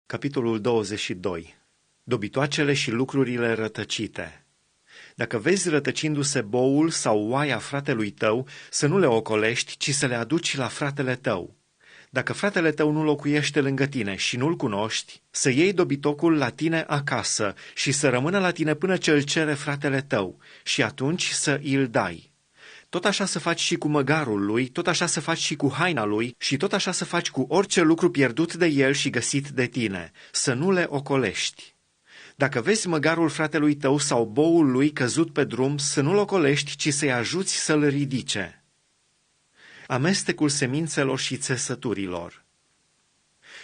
Capitolul 22. Dobitoacele și lucrurile rătăcite. Dacă vezi rătăcindu-se boul sau oaia fratelui tău, să nu le ocolești, ci să le aduci la fratele tău. Dacă fratele tău nu locuiește lângă tine și nu-l cunoști, să iei dobitocul la tine acasă și să rămână la tine până ce îl cere fratele tău și atunci să îl dai. Tot așa să faci și cu măgarul lui, tot așa să faci și cu haina lui și tot așa să faci cu orice lucru pierdut de el și găsit de tine, să nu le ocolești. Dacă vezi măgarul fratelui tău sau boul lui căzut pe drum, să nu-l ocolești, ci să-i ajuți să-l ridice. Amestecul semințelor și țesăturilor.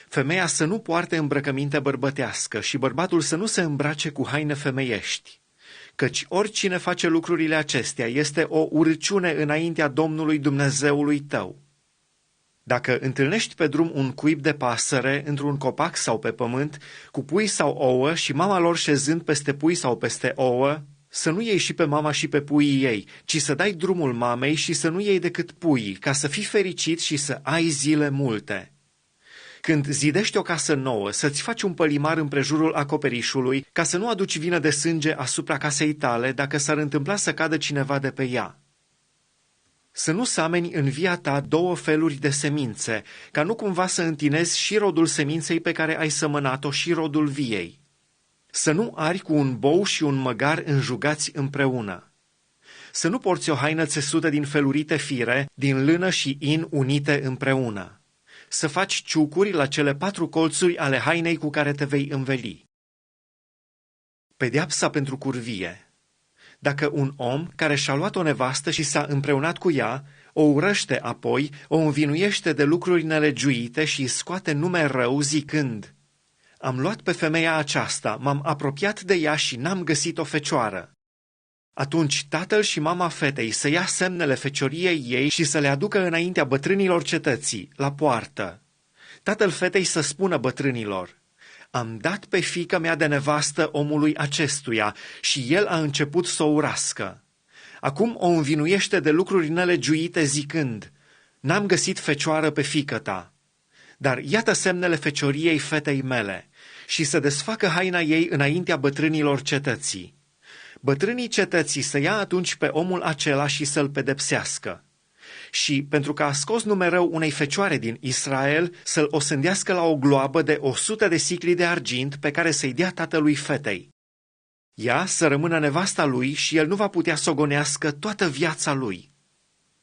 Femeia să nu poarte îmbrăcăminte bărbătească și bărbatul să nu se îmbrace cu haine femeiești, căci oricine face lucrurile acestea este o urăciune înaintea Domnului Dumnezeului tău. Dacă întâlnești pe drum un cuib de pasăre, într-un copac sau pe pământ, cu pui sau ouă și mama lor șezând peste pui sau peste ouă, să nu iei și pe mama și pe puii ei, ci să dai drumul mamei și să nu iei decât puii, ca să fii fericit și să ai zile multe. Când zidești o casă nouă, să-ți faci un pălimar împrejurul acoperișului, ca să nu aduci vină de sânge asupra casei tale dacă s-ar întâmpla să cadă cineva de pe ea. Să nu sameni în via ta două feluri de semințe, ca nu cumva să întinezi și rodul seminței pe care ai sămănat-o și rodul viei. Să nu ari cu un bou și un măgar înjugați împreună. Să nu porți o haină țesută din felurite fire, din lână și in unite împreună. Să faci ciucuri la cele 4 colțuri ale hainei cu care te vei înveli. Pedeapsa pentru curvie. Dacă un om care și-a luat o nevastă și s-a împreunat cu ea, o urăște apoi, o învinuiește de lucruri nelegiuite și îi scoate nume rău zicând: am luat pe femeia aceasta, m-am apropiat de ea și n-am găsit o fecioară. Atunci tatăl și mama fetei să ia semnele fecioriei ei și să le aducă înaintea bătrânilor cetății, la poartă. Tatăl fetei să spună bătrânilor: am dat pe fiica mea de nevastă omului acestuia și el a început să o urască. Acum o învinuiește de lucruri nelegiuite zicând: n-am găsit fecioară pe fiică ta. Dar iată semnele fecioriei fetei mele, și să desfacă haina ei înaintea bătrânilor cetății. Bătrânii cetății să ia atunci pe omul acela și să-l pedepsească. Și, pentru că a scos nume rău unei fecioare din Israel, să-l osândească la o gloabă de 100 de sicli de argint pe care să-i dea tatălui fetei. Ea să rămână nevasta lui și el nu va putea să o gonească toată viața lui.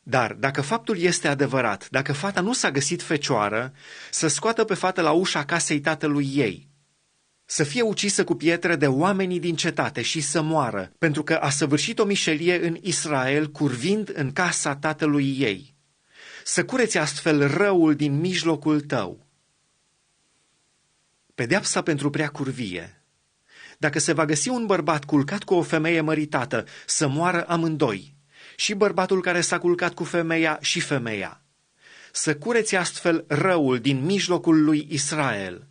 Dar, dacă faptul este adevărat, dacă fata nu s-a găsit fecioară, să scoată pe fată la ușa casei tatălui ei. Să fie ucisă cu pietre de oamenii din cetate și să moară, pentru că a săvârșit o mișelie în Israel, curvind în casa tatălui ei. Să cureți astfel răul din mijlocul tău. Pedeapsa pentru prea curvie. Dacă se va găsi un bărbat culcat cu o femeie măritată, să moară amândoi, și bărbatul care s-a culcat cu femeia și femeia. Să cureți astfel răul din mijlocul lui Israel.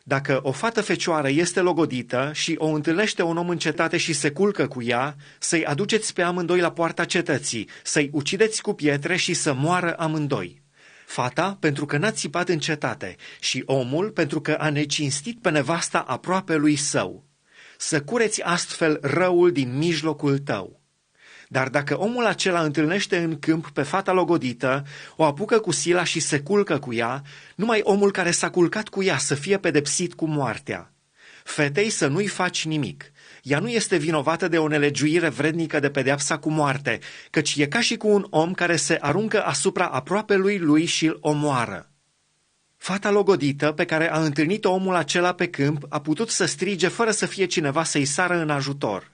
Dacă o fată fecioară este logodită și o întâlnește un om în cetate și se culcă cu ea, să-i aduceți pe amândoi la poarta cetății, să-i ucideți cu pietre și să moară amândoi. Fata pentru că n-a țipat în cetate și omul pentru că a necinstit pe nevasta aproapelui său. Să cureți astfel răul din mijlocul tău. Dar dacă omul acela întâlnește în câmp pe fata logodită, o apucă cu sila și se culcă cu ea, numai omul care s-a culcat cu ea să fie pedepsit cu moartea. Fetei să nu-i faci nimic. Ea nu este vinovată de o nelegiuire vrednică de pedeapsa cu moarte, căci e ca și cu un om care se aruncă asupra aproapelui lui și îl omoară. Fata logodită, pe care a întâlnit omul acela pe câmp, a putut să strige fără să fie cineva să-i sară în ajutor.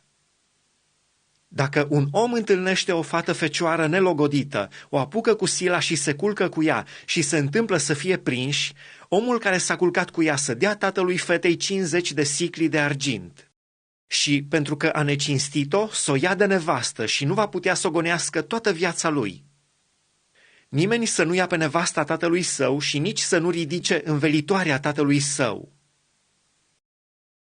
Dacă un om întâlnește o fată fecioară nelogodită, o apucă cu sila și se culcă cu ea și se întâmplă să fie prinși, omul care s-a culcat cu ea să dea tatălui fetei 50 de sicli de argint. Și, pentru că a necinstit-o, s-o ia de nevastă și nu va putea să o gonească toată viața lui. Nimeni să nu ia pe nevasta tatălui său și nici să nu ridice învelitoarea tatălui său.